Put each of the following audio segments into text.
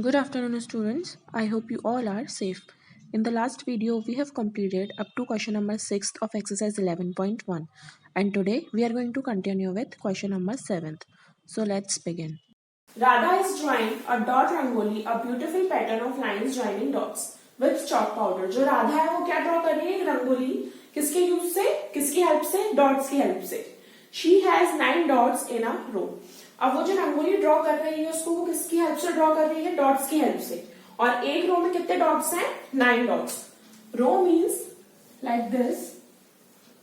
Good afternoon, students. I hope you all are safe. In the last video, we have completed up to question number 6 of exercise 11.1, and today we are going to continue with question number 7th. So let's begin. Radha is drawing a dot rangoli, a beautiful pattern of lines joining dots with chalk powder. जो राधा है वो क्या draw कर रही है? एक रंगोली. किसके use से? किसकी हेल्प से? डॉट्स की हेल्प से. She has 9 dots in a row. अब वो जो रंगोली ड्रॉ कर रही है उसको वो किसकी हेल्प से ड्रॉ कर रही है? डॉट्स की हेल्प से. और एक रो में कितने डॉट्स हैं? 9 dots. Row means like this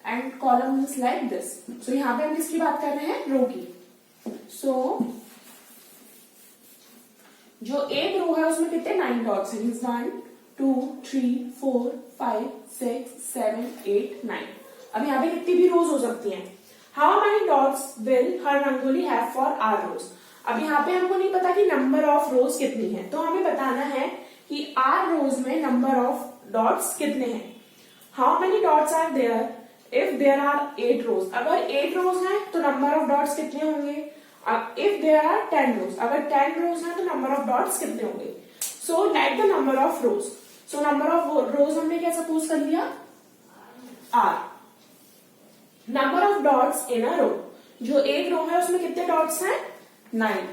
and column means like this. So यहाँ पे हम किसकी बात कर रहे हैं? रो की. सो जो एक रो है उसमें कितने 9 डॉट्स हैं? 1 2 3 4 5 6 7 8 9. अब यहाँ पे कितनी भी रोज हो सकती हैं. How many dots will her rangoli have for R rows. अब यहाँ पे हमको नहीं पता कि नंबर ऑफ रोज कितनी है, तो हमें बताना है कि आर रोज में नंबर ऑफ डॉट्स कितने हैं. How many dots are there if there are 8 rows. अगर 8 रोज हैं तो नंबर ऑफ डॉट्स कितने होंगे? इफ देयर आर 10 रोज. अगर 10 रोज हैं तो नंबर ऑफ डॉट्स कितने होंगे? So like the number of rows. So number of rows हमने क्या सपोज कर लिया? R. Number of dots in a row. जो एक रो है उसमें कितने डॉट्स हैं? 9.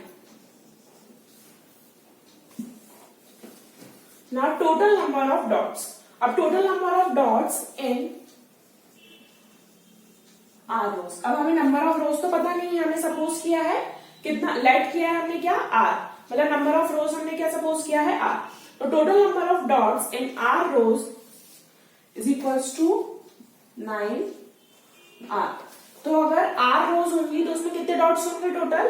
Now total number of dots. अब total number of dots in R rows. अब हमें नंबर ऑफ रोज तो पता नहीं है, हमने सपोज किया है कितना, लेट किया है हमने क्या? आर. मतलब नंबर ऑफ रोज हमने क्या सपोज किया है? आर. तो total number of dots in R rows is equals to 9 R. तो अगर आर रोज होंगी तो उसमें कितने डॉट्स होंगे? टोटल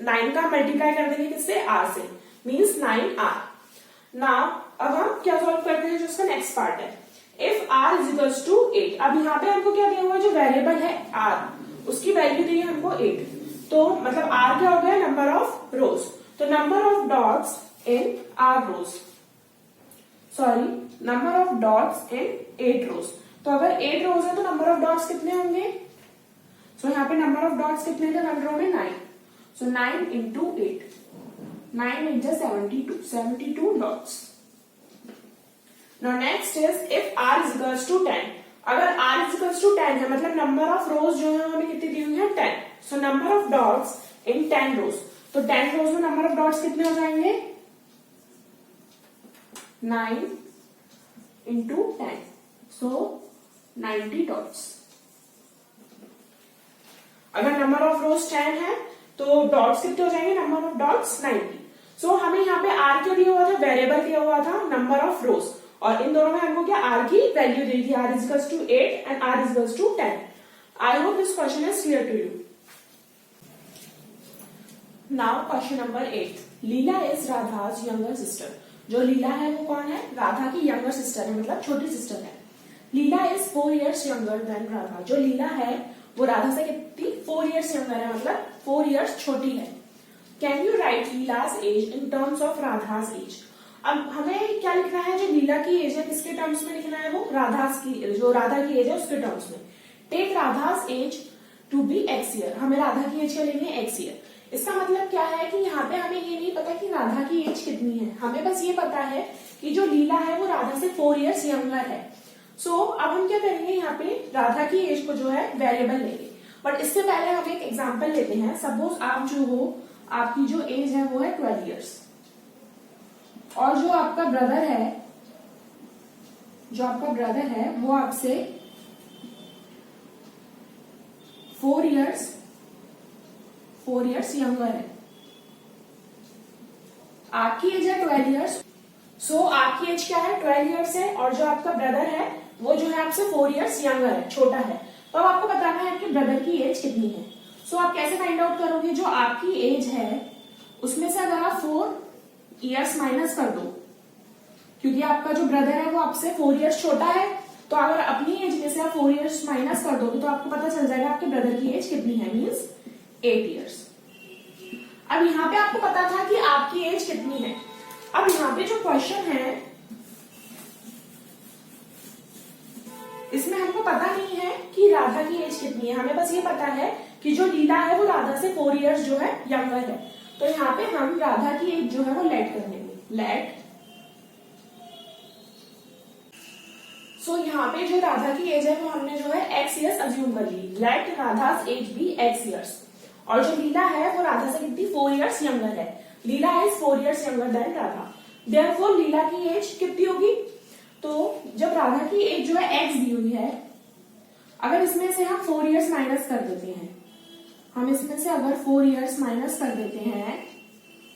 9 का मल्टीप्लाई कर देंगे किससे? आर से. Means 9 are. नाउ अब हम क्या सॉल्व करते हैं जो उसका नेक्स्ट पार्ट है. If R is equals to 8. अब यहाँ पे हमको क्या दिया हुआ है? जो वेरिएबल है आर, उसकी वैल्यू दी है हमको 8. तो मतलब आर क्या हो गया? Number of rows. तो number of dots in R rows, sorry number of dots in 8 rows. तो अगर 8 रोज है तो नंबर ऑफ डॉट्स कितने होंगे? सो यहाँ पे नंबर ऑफ डॉट्स कितने थे? वन रो में 9. सो 9 into 8, 9 into 72, 72 dots. Now next is if r is equals to 10. अगर r is equals to 10 है मतलब नंबर ऑफ रोज जो है हमें कितनी दी हुई है? 10. सो नंबर ऑफ डॉट्स इन 10 रोज. तो 10 रोज में नंबर ऑफ डॉट्स कितने हो जाएंगे? 9 इंटू 10. सो 90 डॉट्स. अगर नंबर ऑफ रोज 10 है तो डॉट्स कितने हो जाएंगे? Number of dots 90. सो हमें यहाँ पे r क्या दिया हुआ था? वेरिएबल दिया हुआ था नंबर ऑफ रोज. और इन दोनों में हमको क्या? r की वैल्यू दी थी. r is equals to 8 and r is equals to 10. I hope this question is clear to you. Now question number 8. Leela is राधा's younger sister. जो लीला है वो कौन है? राधा की यंगर सिस्टर है, मतलब छोटी सिस्टर है. लीला is 4 years younger than Radha. जो लीला है वो राधा से कितनी? 4 years younger है, मतलब 4 years छोटी है. Can you write लीला's age in terms of राधा's age? अब हमें क्या लिखना है? जो लीला की एज है किसके टर्म्स में लिखना है? वो राधास की, जो राधा की एज है उसके टर्म्स में. Take Radha's age to be X year. हमें राधा की एज क्या लेनी है? X year. इसका मतलब क्या है कि यहाँ पे हमें ये नहीं पता कि राधा की एज कितनी है, हमें बस ये पता है कि जो लीला है वो राधा से 4 years यंगर है. सो अब हम क्या करेंगे? यहाँ पे राधा की एज को जो है वेरिएबल लेंगे. बट इससे पहले हम एक एग्जाम्पल लेते हैं. सपोज आप जो हो, आपकी जो एज है वो है 12 years और जो आपका ब्रदर है वो आपसे 4 years यंगर है. आपकी एज है 12 years. सो आपकी एज क्या है? 12 years है. और जो आपका ब्रदर है वो जो है आपसे 4 years यंगर है, छोटा है. तो अब आपको बताना है आपके ब्रदर की एज कितनी है. सो आप कैसे फाइंड आउट करोगे? जो आपकी एज है उसमें से अगर आप 4 years माइनस कर दो, क्योंकि आपका जो ब्रदर है वो आपसे 4 years छोटा है, तो अगर अपनी एज में से आप 4 years माइनस कर दोगे तो आपको पता चल जाएगा आपके ब्रदर की एज कितनी है. Means 8 years. अब यहाँ पे आपको पता था कि आपकी एज कितनी है. अब यहाँ पे जो क्वेश्चन है इसमें हमको पता नहीं है कि राधा की एज कितनी है, हमें बस ये पता है कि जो लीला है वो राधा से 4 years जो है यंगर है. तो यहाँ पे हम राधा की एज जो है वो लेट कर लेंगे. लेट सो यहाँ पे जो राधा की एज है वो हमने जो है x ईयर्स अज्यूम कर ली। Let Radha's age be x years. और जो लीला है वो राधा से कितनी 4 ईयर्स यंगर है। Leela is 4 years younger than Radha. Therefore Leela की एज कितनी होगी? तो जब राधा की एज जो है x दी हुई है, अगर इसमें से हम 4 ईयर्स माइनस कर देते हैं, हम इसमें से अगर 4 ईयर्स माइनस कर देते हैं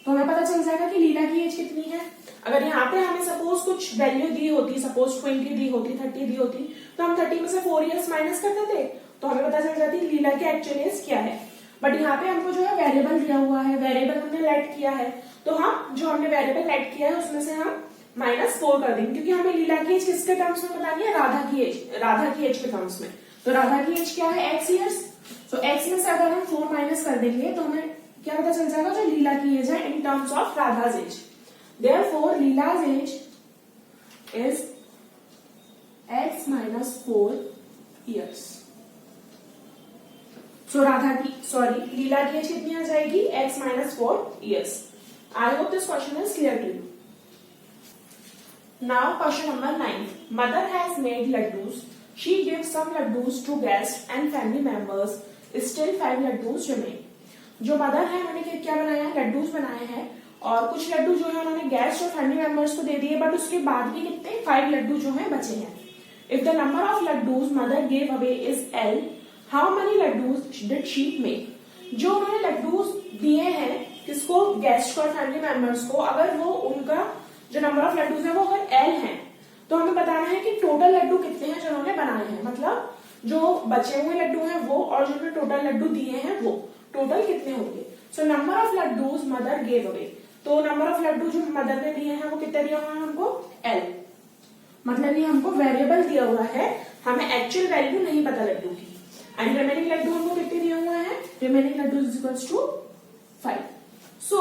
तो हमें पता चल जाएगा कि लीला की एज कितनी है। अगर यहाँ पे हमें सपोज कुछ वैल्यू दी होती, सपोज 20 दी होती, 30 दी होती, तो हम 30 में से 4 ईयर्स माइनस कर देते तो हमें पता चल जाती लीला की एक्चुअल एज क्या है। बट यहाँ पे हमको जो है वेरिएबल दिया हुआ है, वेरिएबल हमने लेट किया है, तो हम जो हमने वेरिएबल लेट किया है उसमें से हम -4 कर देंगे, क्योंकि हमें लीला की एज किसके टर्म्स में बतानी है? राधा की एज के टर्म्स में। तो राधा की एज क्या है? x years. तो x में से अगर हम 4 माइनस कर देंगे तो हमें क्या पता चल जाएगा? जो लीला की एज है in terms of Radha's age. Therefore Leela's age is x -4 years. So Leela की एज कितनी आ जाएगी? x -4 years. I hope this question is clear to you. Now question number 9। Mother has made laddoos. She gives some laddus to guests and family members. Still 5 laddus remain. जो mother है उन्होंने क्या बनाया है? लड्डूस बनाए हैं, और कुछ लड्डू जो है उन्होंने गेस्ट और फैमिली मेंबर्स को दे दिए, बट उसके बाद भी कितने 5 लड्डू जो है बचे हैं। If the number of laddoos mother gave away is L, how many laddoos did she make? जो उन्होंने लड्डूस दिए हैं किसको? गेस्ट को और फैमिली मेंबर्स को, अगर वो उनका जो नंबर ऑफ लड्डूस है वो अगर L है तो हमें बताना है कि टोटल लड्डू कितने हैं जो उन्होंने बनाए हैं। मतलब जो बचे हुए लड्डू हैं वो और जो उन्होंने टोटल लड्डू दिए हैं वो टोटल कितने होंगे। सो number of laddoos mother gave away, तो नंबर ऑफ लड्डू जो मदर ने दिए हैं वो कितने दिया हुआ है हमको? L। मतलब ये हमको वेरिएबल दिया हुआ है, हमें एक्चुअल वैल्यू नहीं पता लड्डू की। एंड रिमेनिंग लड्डू हमको कितने दिए हुए हैं? Remaining laddoo is equals to 5। So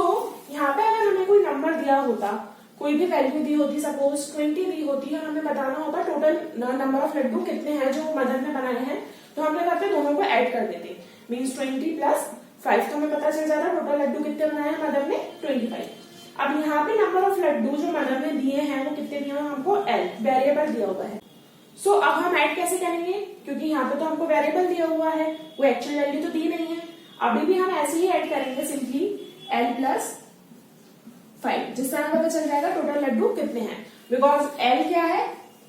यहाँ पे अगर हमें कोई नंबर दिया होता, कोई भी वैल्यू दी होती, सपोज 20 दी होती है, हमें बताना होता टोटल नंबर ऑफ लड्डू कितने हैं जो मदर ने बनाए हैं, तो हम क्या करते दोनों को ऐड कर देते, मींस 20 + 5, तो हमें पता चल जाता टोटल लड्डू कितने बनाए हैं मदर ने? 25। अब यहाँ पे नंबर ऑफ लड्डू जो मदर ने दिए हैं वो कितने दिए हैं हमको? L, वेरिएबल दिया हुआ है। सो अब हम ऐड कैसे करेंगे? क्योंकि यहाँ पे तो हमको वेरिएबल दिया हुआ है, वो एक्चुअल वैल्यू तो दी नहीं है। अभी भी हम ऐसे ही ऐड करेंगे, सिंपली L + 5, जिससे हमें पता चल जाएगा टोटल लड्डू कितने हैं। बिकॉज L क्या है?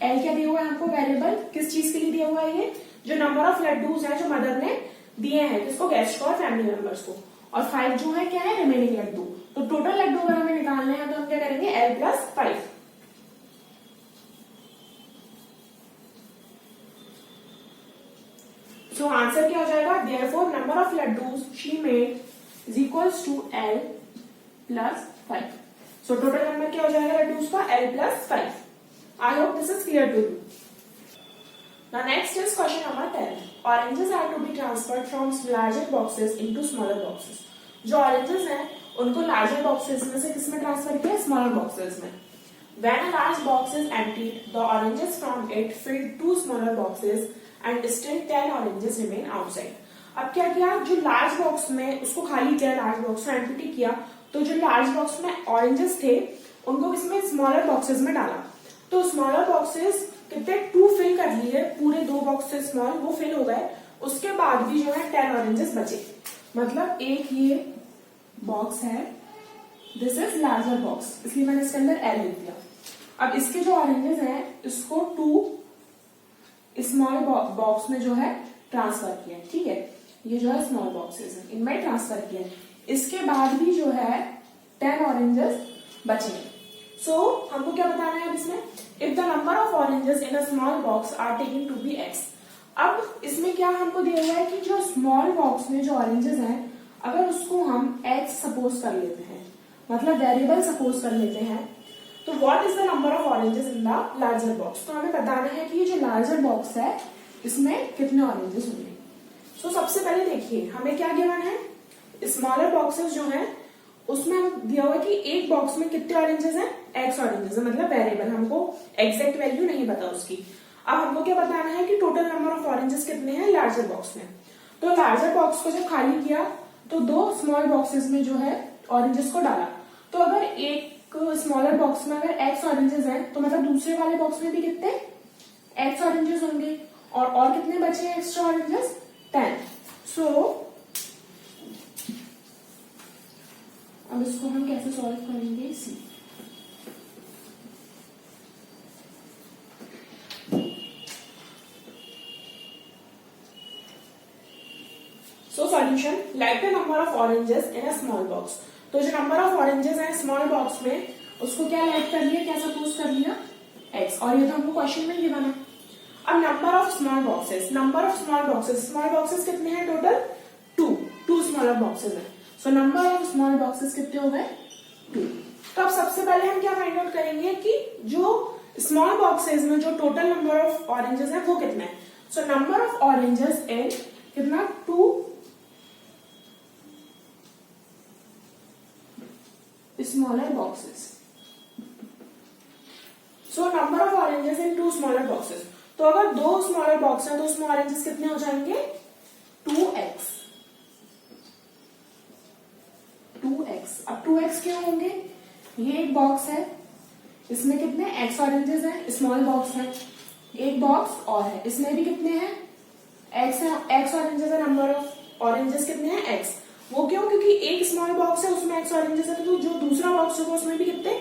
L क्या दिया हुआ है हमको? वेरिएबल। किस चीज के लिए दिया हुआ है ये? जो नंबर ऑफ लड्डूज है जो मदर ने दिए हैं किसको? गेस्ट को और फैमिली मेंबर्स को। और 5 जो है क्या है? रिमेनिंग लड्डू। तो टोटल लड्डू अगर हमें निकालने हैं तो हम क्या करेंगे? L + 5। सो आंसर क्या हो जाएगा? Therefore number of laddoos she made is equals to L + 5। So total number क्या हो जाएगा लड्डूज का? L + 5। I hope this is clear to you. Now next is question number 10. Oranges are to be transferred from larger boxes into smaller boxes. जो oranges हैं उनको larger boxes में से किस में ट्रांसफर किया? smaller boxes में. When a large box is emptied, the oranges from it filled 2 smaller boxes and still 10 oranges remain outside. अब क्या किया? जो large box में उसको खाली किया, large box को empty किया, तो जो large box में oranges थे उनको किसमें? smaller boxes में डाला। तो smaller boxes कितने? 2 फिल कर लिए, पूरे 2 बॉक्स से स्मॉल वो फिल हो गए। उसके बाद भी जो है 10 ऑरेंजेस बचे। मतलब एक ये बॉक्स है, दिस इज लार्जर बॉक्स, इसलिए मैंने इसके अंदर L लिख दिया। अब इसके जो ऑरेंजेस हैं इसको 2 स्मॉल बॉक्स में जो है ट्रांसफर किया, ठीक है। ये जो है स्मॉल बॉक्सेस है, इनमें ट्रांसफर किया। इसके बाद भी जो है 10 ऑरेंजेस बचे। सो हमको क्या बताना है अब इसमें? If the number of oranges in a small box are taken to be X। अब इसमें क्या हमको दिया हुआ है कि जो स्मॉल बॉक्स में जो ऑरेंजेस हैं अगर उसको हम X सपोज कर लेते हैं, मतलब वेरिएबल सपोज कर लेते हैं, तो what is the number of oranges in the larger box. तो हमें बताना है कि ये जो लार्जर बॉक्स है इसमें कितने ऑरेंजेस होंगे। सो सबसे पहले देखिए हमें क्या गिवन है, स्मॉलर बॉक्सेस जो है उसमें दिया हुआ है कि एक बॉक्स में कितने ऑरेंजेस हैं? X ऑरेंजेस है, मतलब वेरिएबल, हमको एग्जैक्ट वैल्यू नहीं पता उसकी। अब हमको क्या बताना है कि टोटल नंबर ऑफ ऑरेंजेस कितने हैं लार्जर बॉक्स में। तो लार्जर बॉक्स को जब खाली किया तो 2 स्मॉल बॉक्सेस में जो है ऑरेंजेस को डाला। तो अगर एक स्मॉलर बॉक्स में अगर x ऑरेंजेस हैं तो मतलब दूसरे वाले बॉक्स में भी कितने x ऑरेंजेस होंगे, और कितने बचे हैं एक्स्ट्रा ऑरेंजेस, 10. सो अब इसको हम कैसे सॉल्व करेंगे, सी. So solution, let the number of oranges in a small box. तो जो नंबर ऑफ ऑरेंजेस है स्मॉल बॉक्स में उसको क्या लाइट कर लिया, क्या सपोज कर लिया, x, और ये तो हमको क्वेश्चन में गिवन है. अब number of small boxes, small boxes कितने हैं टोटल, 2 स्मॉलर बॉक्सेस हैं. सो नंबर ऑफ स्मॉल बॉक्सेस कितने हो गए, 2. तो अब सबसे पहले हम क्या फाइंड आउट करेंगे कि जो स्मॉल बॉक्सेस में जो टोटल नंबर ऑफ ऑरेंजेस है वो कितने हैं. सो नंबर ऑफ ऑरेंजेस इन कितना, 2 smaller boxes. So number of oranges in 2 smaller boxes. तो अगर 2 स्मॉलर बॉक्स है तो उसमें ऑरेंजेस कितने हो जाएंगे, 2x. अब 2x क्यों होंगे, ये एक बॉक्स है, इसमें कितने x ऑरेंजेस हैं, स्मॉल बॉक्स है. एक बॉक्स और है, इसमें भी कितने हैं, x ऑरेंजेस है. नंबर ऑफ ऑरेंजेस कितने हैं, x. वो क्यों, क्योंकि एक स्मॉल बॉक्स है उसमें x ऑरेंजेस है, तो जो दूसरा बॉक्स होगा उसमें भी कितने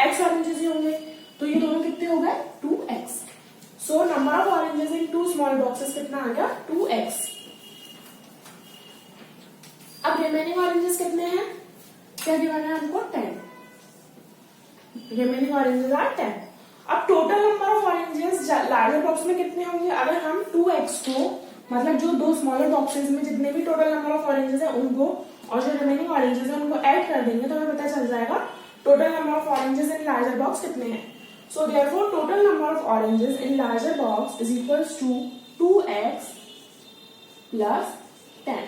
x ऑरेंजेस ही होंगे. तो ये दोनों कितने हो गए, 2x. So number of oranges in 2 small boxes कितना आ गया, 2x. अब रिमेनिंग ऑरेंजेस कितने हैं, क्या गिवन है हमको, 10. Remaining oranges are 10. अब total number of oranges larger box में कितने होंगे, अगर हम 2x को मतलब जो 2 स्मॉलर बॉक्सेस में जितने भी टोटल नंबर ऑफ ऑरेंजेस है उनको और जो रिमेनिंग ऑरेंजेस है उनको ऐड कर देंगे तो हमें पता चल जाएगा total number of oranges in larger box कितने हैं. So therefore total number of oranges in larger box is equals to 2x plus 10.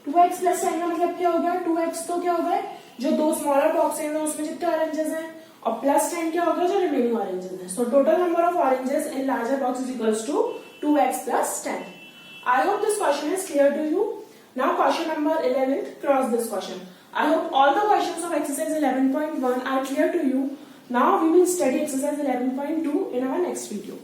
2x plus 10 का मतलब क्या हो गया, 2x तो क्या हो गए जो 2 स्मॉलर बॉक्स है उसमें जितने ऑरेंजेस हैं, और प्लस 10 क्या हो गया जो रिमेनिंग ऑरेंजेस हैं. So total number of oranges in larger box is equals to 2x plus 10. I hope this question is clear to you. Now question number 11, cross this question. I hope all the questions of exercise 11.1 are clear to you. Now we will study exercise 11.2 in our next video.